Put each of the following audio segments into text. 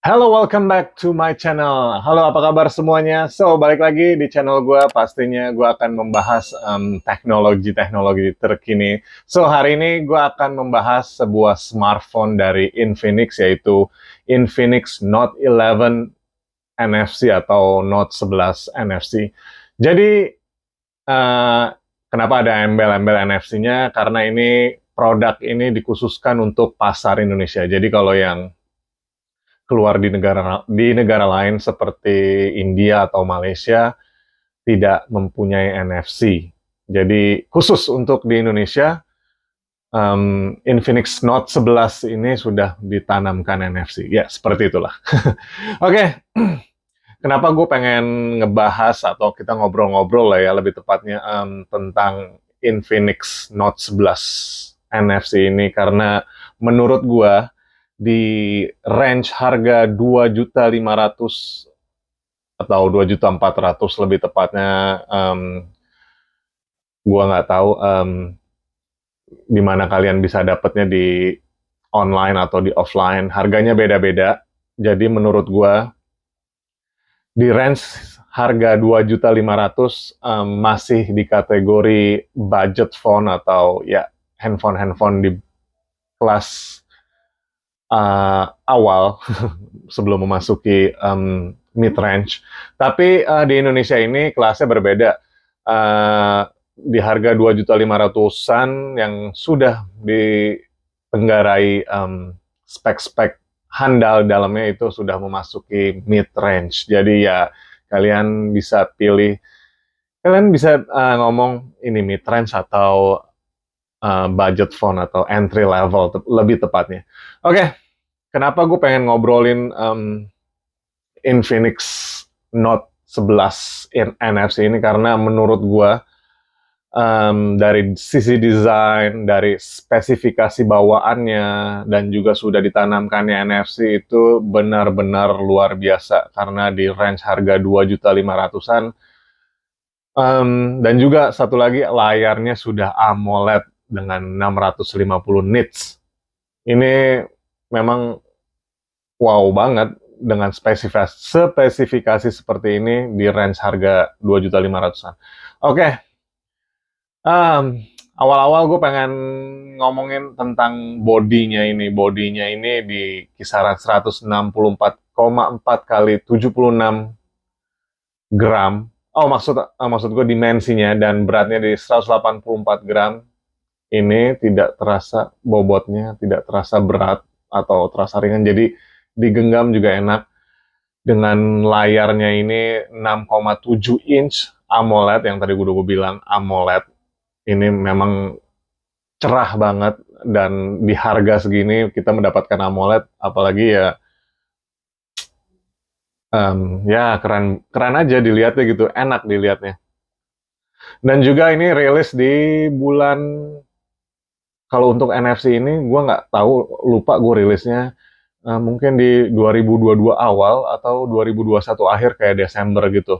Halo, welcome back to my channel. Halo, apa kabar semuanya? Balik lagi di channel gue. Pastinya gue akan membahas teknologi-teknologi terkini. Hari ini gue akan membahas sebuah smartphone dari Infinix, yaitu Infinix Note 11 NFC atau Note 11 NFC. Jadi, eh, kenapa ada embel-embel NFC-nya? Karena ini produk ini dikhususkan untuk pasar Indonesia. Jadi kalau yang keluar di negara lain seperti India atau Malaysia tidak mempunyai NFC. Jadi khusus untuk di Indonesia, Infinix Note 11 ini sudah ditanamkan NFC. Ya, seperti itulah. Oke, kenapa gue pengen ngebahas atau kita ngobrol-ngobrol lah ya, lebih tepatnya tentang Infinix Note 11 NFC ini, karena menurut gue di range harga 2.500.000 atau 2.400.000 lebih tepatnya, gua nggak tahu di mana kalian bisa dapatnya, di online atau di offline. Harganya beda-beda. Jadi menurut gua di range harga 2.500.000 masih di kategori budget phone atau ya handphone-handphone di kelas awal sebelum memasuki mid range. Tapi di Indonesia ini kelasnya berbeda. Di harga 2.500.000-an yang sudah ditenggarai spek-spek handal dalamnya itu sudah memasuki mid range. Jadi ya kalian bisa pilih, kalian bisa ngomong ini mid range atau budget phone atau entry level lebih tepatnya. Oke. Kenapa gue pengen ngobrolin Infinix Note 11 NFC ini? Karena menurut gue dari sisi desain, dari spesifikasi bawaannya, dan juga sudah ditanamkannya NFC itu benar-benar luar biasa. Karena di range harga 2.500.000-an, dan juga satu lagi layarnya sudah AMOLED dengan 650 nits. Ini memang wow banget dengan spesifikasi seperti ini di range harga 2.500.000-an. Oke, awal-awal gue pengen ngomongin tentang bodinya ini. Bodinya ini di kisaran 164,4 kali 76 gram. Maksud gue dimensinya, dan beratnya di 184 gram. Ini tidak terasa bobotnya, tidak terasa berat atau terasa ringan, jadi digenggam juga enak. Dengan layarnya ini 6,7 inch AMOLED, yang tadi gue bilang AMOLED, ini memang cerah banget, dan di harga segini kita mendapatkan AMOLED, apalagi ya ya keren keren aja dilihatnya gitu, enak dilihatnya. Dan juga ini rilis di bulan, kalau untuk NFC ini gue nggak tahu, lupa gue rilisnya, mungkin di 2022 awal atau 2021 akhir, kayak Desember gitu.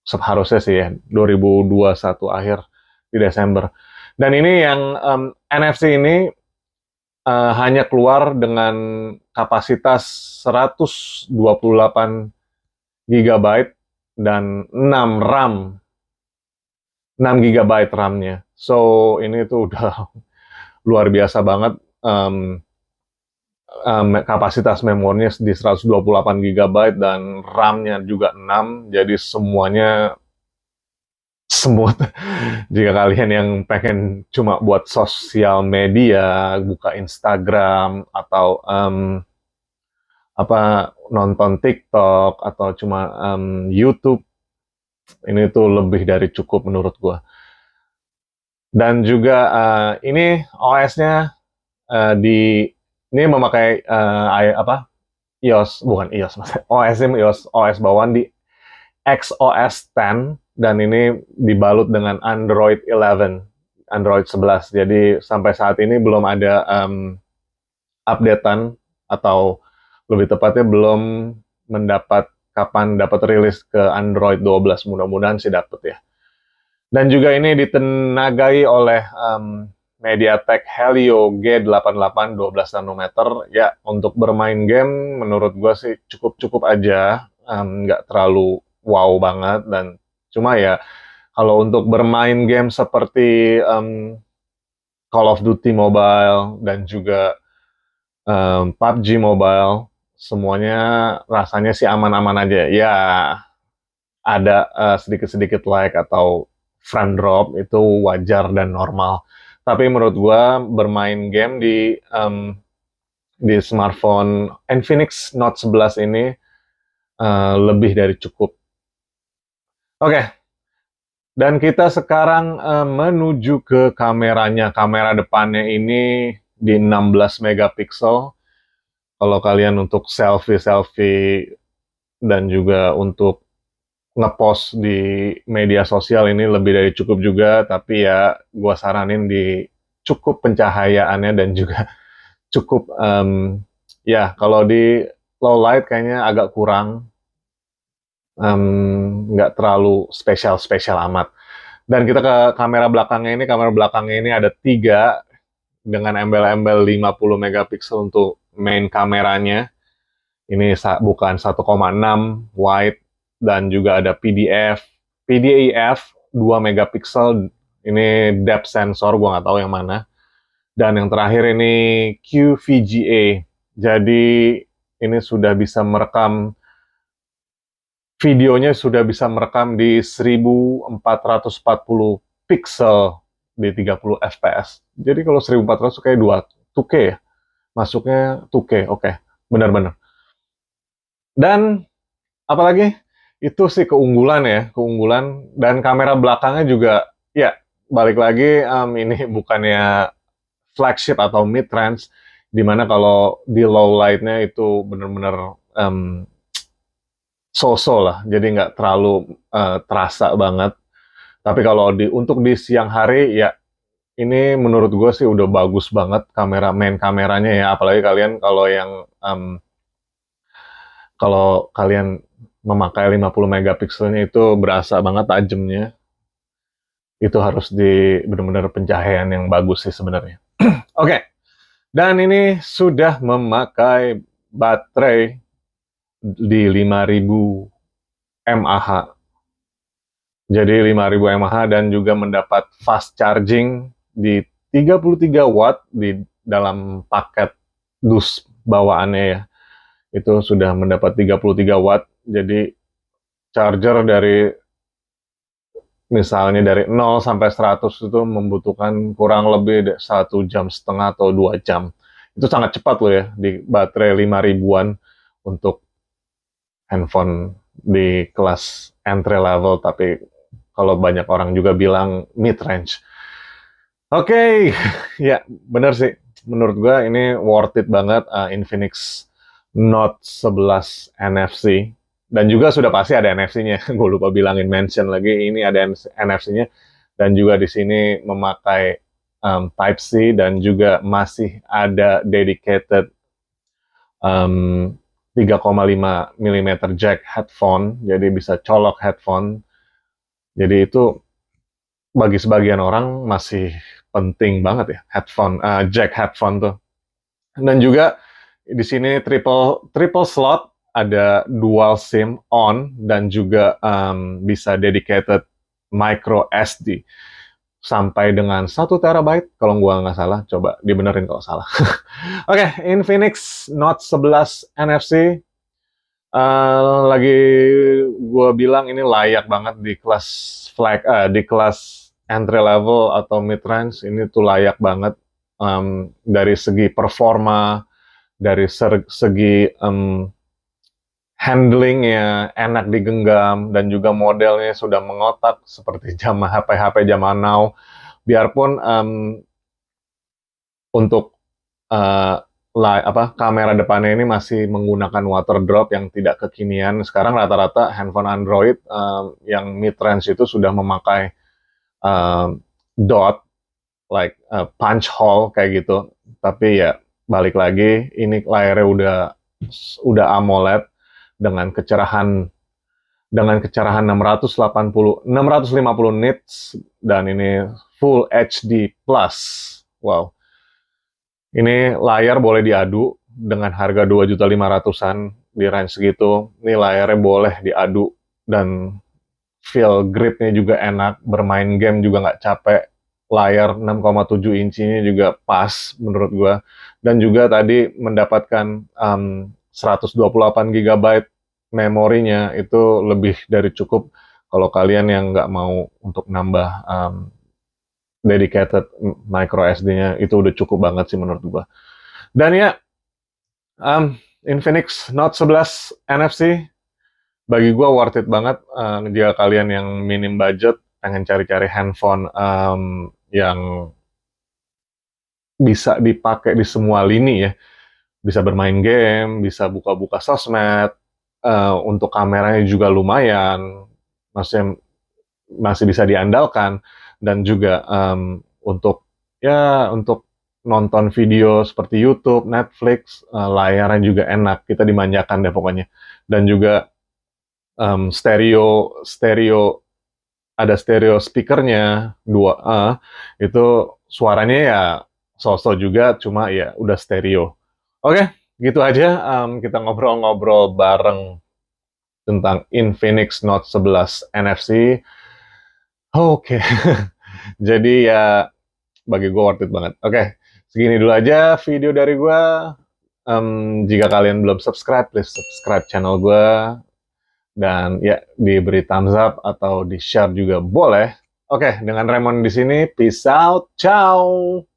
Seharusnya sih ya, 2021 akhir di Desember. Dan ini yang NFC ini hanya keluar dengan kapasitas 128 GB dan 6 RAM. 6 GB RAM-nya. Ini tuh udah luar biasa banget. Kapasitas memorinya di 128 GB dan RAM-nya juga 6. Jadi semuanya semut. Jika kalian yang pengen cuma buat sosial media, buka Instagram atau nonton TikTok atau cuma YouTube, ini tuh lebih dari cukup menurut gua. Dan juga ini OS-nya ini memakai iOS, bukan iOS, OS-nya OS bawaan di XOS 10, dan ini dibalut dengan Android 11, Android 11. Jadi sampai saat ini belum ada updatean, atau lebih tepatnya belum mendapat kapan dapat rilis ke Android 12. Mudah-mudahan sih dapat ya. Dan juga ini ditenagai oleh MediaTek Helio G88 12 nanometer. Ya, untuk bermain game menurut gua sih cukup-cukup aja, nggak terlalu wow banget. Dan cuma ya kalau untuk bermain game seperti Call of Duty Mobile dan juga PUBG Mobile, semuanya rasanya sih aman-aman aja. Ya, ada sedikit-sedikit lag atau frame drop, itu wajar dan normal. Tapi menurut gua bermain game di smartphone Infinix Note 11 ini lebih dari cukup. Oke, dan kita sekarang menuju ke kameranya. Kamera depannya ini di 16 megapiksel. Kalau kalian untuk selfie-selfie dan juga untuk ngepost di media sosial ini lebih dari cukup juga, tapi ya gua saranin di cukup pencahayaannya dan juga cukup ya kalau di low light kayaknya agak kurang, nggak terlalu spesial amat. Dan kita ke kamera belakangnya ini ada 3 dengan embel-embel 50 megapiksel untuk main kameranya. Ini bukan 1,6 wide, dan juga ada PDAF 2 megapiksel. Ini depth sensor, gua nggak tahu yang mana. Dan yang terakhir ini QVGA. Jadi ini sudah bisa merekam videonya, sudah bisa merekam di 1440 pixel di 30 fps. Jadi kalau 1400 kayak 2K ya. Masuknya 2K, oke. Benar-benar. Dan apalagi itu sih keunggulan dan kamera belakangnya juga ya balik lagi, ini bukannya flagship atau mid range, dimana kalau di low lightnya itu benar-benar so-so lah, jadi nggak terlalu terasa banget. Tapi kalau untuk di siang hari ya ini menurut gue sih udah bagus banget main kameranya ya, apalagi kalau kalian memakai 50 megapikselnya itu berasa banget tajamnya. Itu harus benar-benar pencahayaan yang bagus sih sebenarnya. Oke. Dan ini sudah memakai baterai di 5000 mAh. Jadi 5000 mAh dan juga mendapat fast charging di 33 watt di dalam paket dus bawaannya ya. Itu sudah mendapat 33 watt. Jadi charger misalnya dari 0 sampai 100 itu membutuhkan kurang lebih 1,5 jam atau 2 jam. Itu sangat cepat loh ya, di baterai 5000-an untuk handphone di kelas entry level, tapi kalau banyak orang juga bilang mid range. Oke, ya bener sih. Menurut gua ini worth it banget, Infinix Note 11 NFC. Dan juga sudah pasti ada NFC-nya. Gue lupa bilangin mention lagi, ini ada NFC-nya. Dan juga di sini memakai Type-C dan juga masih ada dedicated 3,5 mm jack headphone. Jadi bisa colok headphone. Jadi itu bagi sebagian orang masih penting banget ya jack headphone tuh. Dan juga di sini triple slot, ada dual SIM on dan juga bisa dedicated micro SD sampai dengan 1 terabyte kalau gua nggak salah. Coba dibenerin kalau salah. Oke, Infinix Note 11 NFC. Lagi gua bilang ini layak banget di kelas entry level atau mid range. Ini tuh layak banget dari segi performa, dari segi handlingnya enak digenggam, dan juga modelnya sudah mengotak seperti HP zaman now. Biarpun untuk kamera depannya ini masih menggunakan water drop yang tidak kekinian. Sekarang rata-rata handphone Android yang mid range itu sudah memakai dot like punch hole kayak gitu. Tapi ya balik lagi, ini layarnya udah AMOLED dengan kecerahan 650 nits, dan ini Full HD Plus Wow. Ini layar boleh diadu dengan harga 2.500.000-an di range segitu. Ini layarnya boleh diadu dan feel gripnya juga enak, bermain game juga nggak capek. Layar 6,7 inchinya juga pas menurut gua. Dan juga tadi mendapatkan 128 GB memorinya itu lebih dari cukup kalau kalian yang nggak mau untuk nambah dedicated micro SD-nya, itu udah cukup banget sih menurut gua. Dan ya, Infinix Note 11 NFC bagi gua worth it banget jika kalian yang minim budget pengen cari-cari handphone yang bisa dipakai di semua lini ya, bisa bermain game, bisa buka-buka sosmed, untuk kameranya juga lumayan, maksudnya masih bisa diandalkan, dan juga untuk nonton video seperti YouTube, Netflix, layarnya juga enak, kita dimanjakan deh pokoknya. Dan juga stereo ada stereo speakernya 2A, itu suaranya ya so-so juga, cuma ya udah stereo. Oke, gitu aja kita ngobrol-ngobrol bareng tentang Infinix Note 11 NFC. Oke, jadi ya bagi gue worth it banget. Oke, segini dulu aja video dari gue. Jika kalian belum subscribe, please subscribe channel gue. Dan ya, diberi thumbs up atau di share juga boleh. Oke, dengan Raymond di sini, peace out, ciao!